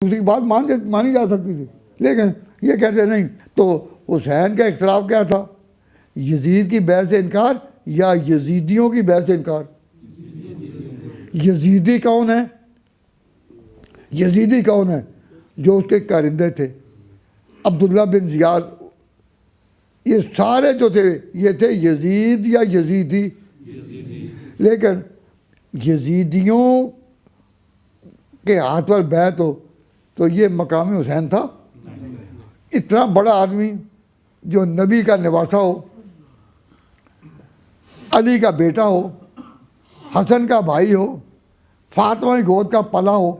किसी की बात मानी जा सकती थी, लेकिन ये कहते नहीं। तो हुसैन का इख्तलाफ क्या था, यजीद की बैत से इनकार या यजीदियों की बैत से इनकार? यजीदी कौन है? यजीदी कौन है? जो उसके कारिंदे थे, अब्दुल्ला बिन ज़ियाद, ये सारे जो थे ये थे यजीद या यजीदी। लेकिन यजीदियों के हाथ पर बैत हो तो ये मकाम हुसैन था? इतना बड़ा आदमी जो नबी का निवासा हो, अली का बेटा हो, हसन का भाई हो, फातिमा की गोद का पला हो,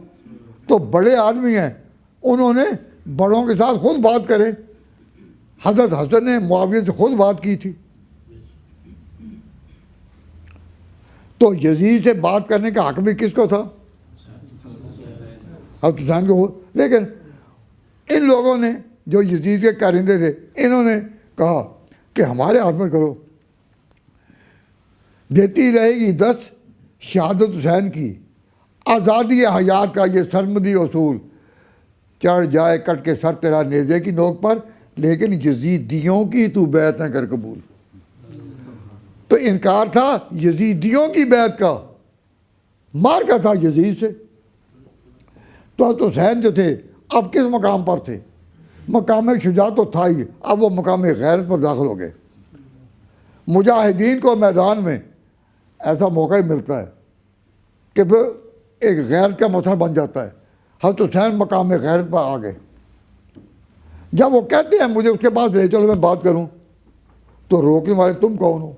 तो बड़े आदमी हैं, उन्होंने बड़ों के साथ खुद बात करें। हज़रत हसन ने मुआविया से खुद बात की थी। तो यजीद से बात करने का हक भी किसको था? हज़रत हुसैन को। लेकिन इन लोगों ने जो यजीद के कारिंदे थे, इन्होंने कहा कि हमारे हाथ में करो, देती रहेगी 10 शहादत हुसैन की, आज़ादी हयात का ये सरमदी असूल, चढ़ जाए कट के सर तेरा नेज़े की नोक पर, लेकिन यजीदियों की तू बैत न कर कबूल। तो इनकार था यजीदियों की बैत का, मार का था यजीद से। तो हुसैन जो थे अब किस मकाम पर थे? मकाम शुजात तो था ही, अब वो मकाम गैरत पर दाखिल हो गए। मुजाहिदीन को मैदान में ऐसा मौका ही मिलता है कि फिर एक गैरत का मसला बन जाता है। हज़रत हुसैन मकाम गैरत पर आ गए। जब वो कहते हैं मुझे उसके पास ले चलो मैं बात करूं, तो रोकने वाले तुम कौन हो?